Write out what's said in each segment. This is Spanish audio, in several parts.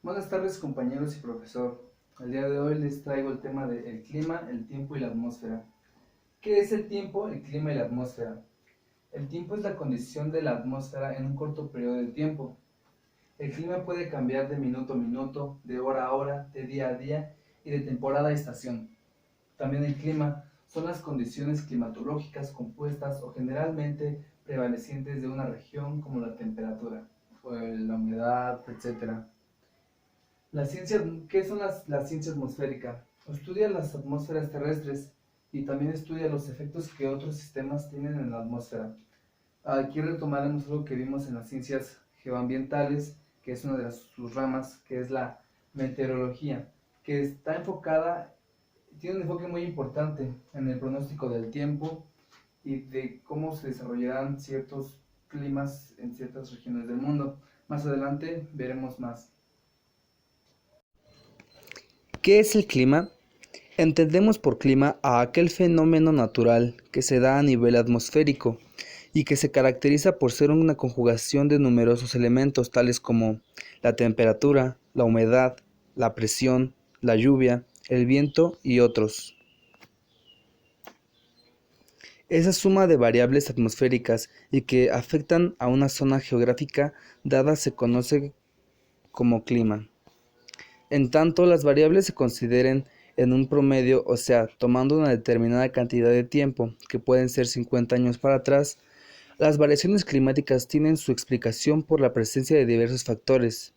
Buenas tardes compañeros y profesor. El día de hoy les traigo el tema del clima, el tiempo y la atmósfera. ¿Qué es el tiempo, el clima y la atmósfera? El tiempo es la condición de la atmósfera en un corto periodo de tiempo. El clima puede cambiar de minuto a minuto, de hora a hora, de día a día y de temporada a estación. También el clima son las condiciones climatológicas compuestas o generalmente prevalecientes de una región como la temperatura, o la humedad, etc. La ciencia, ¿qué son la ciencia atmosférica? Estudia las atmósferas terrestres y también estudia los efectos que otros sistemas tienen en la atmósfera. Aquí retomaremos algo que vimos en las ciencias geoambientales, que es una de sus ramas, que es la meteorología, que está enfocada, tiene un enfoque muy importante en el pronóstico del tiempo y de cómo se desarrollarán ciertos climas en ciertas regiones del mundo. Más adelante veremos más. ¿Qué es el clima? Entendemos por clima a aquel fenómeno natural que se da a nivel atmosférico y que se caracteriza por ser una conjugación de numerosos elementos tales como la temperatura, la humedad, la presión, la lluvia, el viento y otros. Esa suma de variables atmosféricas y que afectan a una zona geográfica dada se conoce como clima. En tanto, las variables se consideren en un promedio, o sea, tomando una determinada cantidad de tiempo, que pueden ser 50 años para atrás, las variaciones climáticas tienen su explicación por la presencia de diversos factores,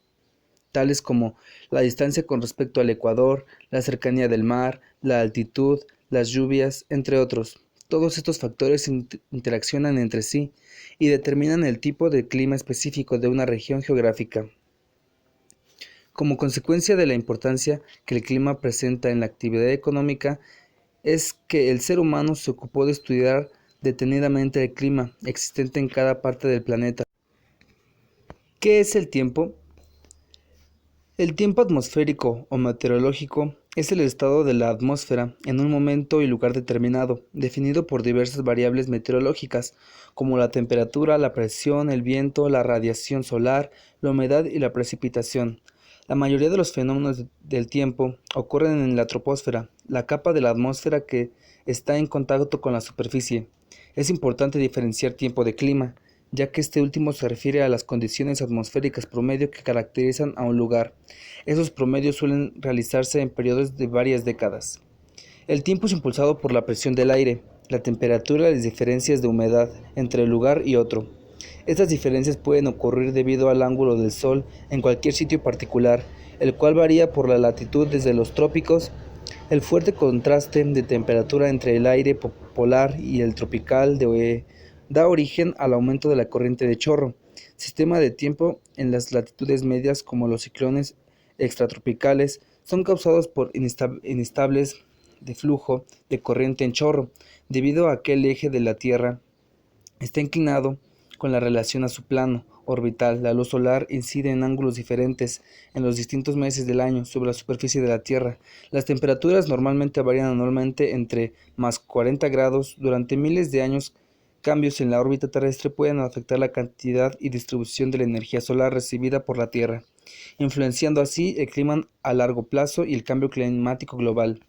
tales como la distancia con respecto al ecuador, la cercanía del mar, la altitud, las lluvias, entre otros. Todos estos factores interaccionan entre sí y determinan el tipo de clima específico de una región geográfica. Como consecuencia de la importancia que el clima presenta en la actividad económica, es que el ser humano se ocupó de estudiar detenidamente el clima existente en cada parte del planeta. ¿Qué es el tiempo? El tiempo atmosférico o meteorológico es el estado de la atmósfera en un momento y lugar determinado, definido por diversas variables meteorológicas, como la temperatura, la presión, el viento, la radiación solar, la humedad y la precipitación. La mayoría de los fenómenos del tiempo ocurren en la troposfera, la capa de la atmósfera que está en contacto con la superficie. Es importante diferenciar tiempo de clima, ya que este último se refiere a las condiciones atmosféricas promedio que caracterizan a un lugar. Esos promedios suelen realizarse en periodos de varias décadas. El tiempo es impulsado por la presión del aire, la temperatura y las diferencias de humedad entre un lugar y otro. Estas diferencias pueden ocurrir debido al ángulo del Sol en cualquier sitio particular, el cual varía por la latitud desde los trópicos. El fuerte contraste de temperatura entre el aire polar y el tropical da origen al aumento de la corriente de chorro, sistema de tiempo en las latitudes medias como los ciclones extratropicales son causados por inestables de flujo de corriente en chorro, debido a que el eje de la Tierra está inclinado con la relación a su plano orbital. La luz solar incide en ángulos diferentes en los distintos meses del año sobre la superficie de la Tierra. Las temperaturas normalmente varían anualmente entre más 40 grados durante miles de años. Cambios en la órbita terrestre pueden afectar la cantidad y distribución de la energía solar recibida por la Tierra, influenciando así el clima a largo plazo y el cambio climático global.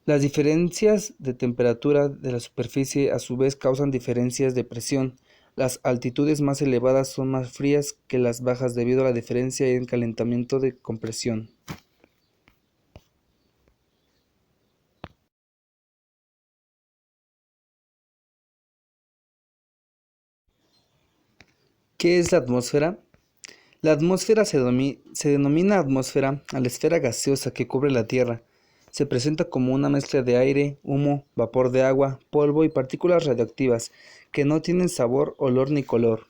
Las diferencias de temperatura de la superficie a su vez causan diferencias de presión. Las altitudes más elevadas son más frías que las bajas debido a la diferencia en calentamiento de compresión. ¿Qué es la atmósfera? La atmósfera se denomina atmósfera a la esfera gaseosa que cubre la Tierra. Se presenta como una mezcla de aire, humo, vapor de agua, polvo y partículas radioactivas que no tienen sabor, olor ni color.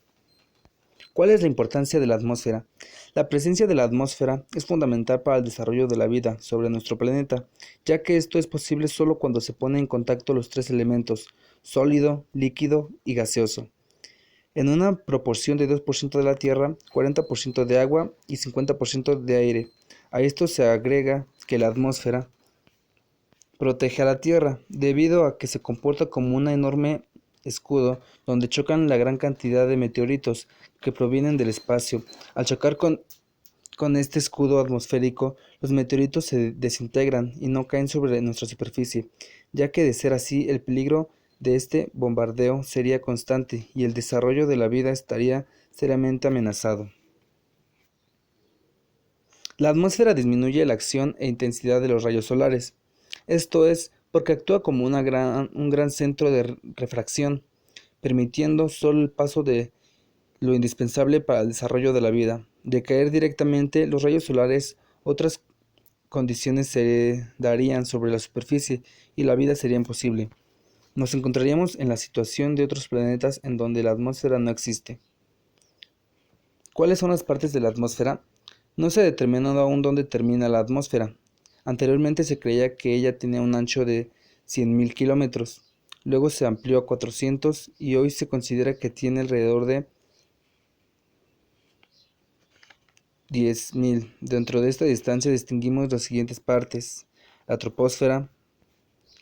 ¿Cuál es la importancia de la atmósfera? La presencia de la atmósfera es fundamental para el desarrollo de la vida sobre nuestro planeta, ya que esto es posible solo cuando se ponen en contacto los tres elementos, sólido, líquido y gaseoso, en una proporción de 2% de la Tierra, 40% de agua y 50% de aire. A esto se agrega que la atmósfera protege a la Tierra, debido a que se comporta como un enorme escudo donde chocan la gran cantidad de meteoritos que provienen del espacio. Al chocar con con este escudo atmosférico, los meteoritos se desintegran y no caen sobre nuestra superficie, ya que de ser así, el peligro de este bombardeo sería constante y el desarrollo de la vida estaría seriamente amenazado. La atmósfera disminuye la acción e intensidad de los rayos solares. Esto es porque actúa como un gran centro de refracción, permitiendo solo el paso de lo indispensable para el desarrollo de la vida. De caer directamente, los rayos solares, otras condiciones se darían sobre la superficie y la vida sería imposible. Nos encontraríamos en la situación de otros planetas en donde la atmósfera no existe. ¿Cuáles son las partes de la atmósfera? No se ha determinado aún dónde termina la atmósfera. Anteriormente se creía que ella tenía un ancho de 100.000 kilómetros, luego se amplió a 400 y hoy se considera que tiene alrededor de 10.000. Dentro de esta distancia distinguimos las siguientes partes: la troposfera,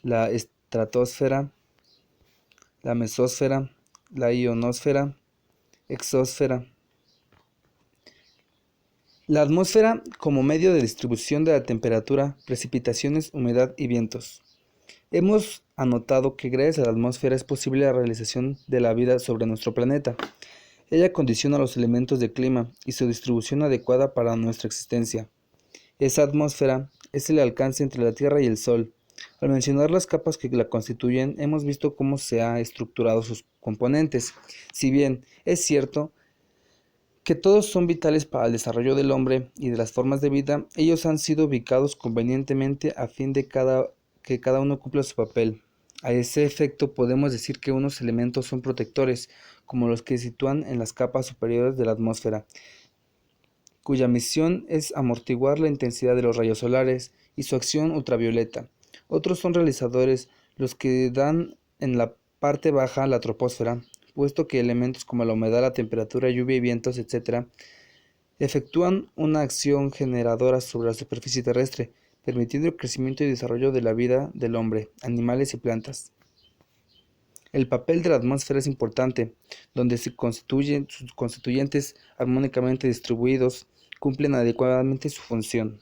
la estratosfera, la mesosfera, la ionosfera, exosfera. La atmósfera como medio de distribución de la temperatura, precipitaciones, humedad y vientos. Hemos anotado que gracias a la atmósfera es posible la realización de la vida sobre nuestro planeta. Ella condiciona los elementos del clima y su distribución adecuada para nuestra existencia. Esa atmósfera es el alcance entre la Tierra y el Sol. Al mencionar las capas que la constituyen, hemos visto cómo se han estructurado sus componentes. Si bien es cierto que todos son vitales para el desarrollo del hombre y de las formas de vida, ellos han sido ubicados convenientemente a fin de que cada uno cumpla su papel. A ese efecto podemos decir que unos elementos son protectores, como los que se sitúan en las capas superiores de la atmósfera, cuya misión es amortiguar la intensidad de los rayos solares y su acción ultravioleta. Otros son realizadores, los que dan en la parte baja la troposfera, puesto que elementos como la humedad, la temperatura, lluvia y vientos, etc., efectúan una acción generadora sobre la superficie terrestre, permitiendo el crecimiento y desarrollo de la vida del hombre, animales y plantas. El papel de la atmósfera es importante, donde sus constituyentes armónicamente distribuidos cumplen adecuadamente su función.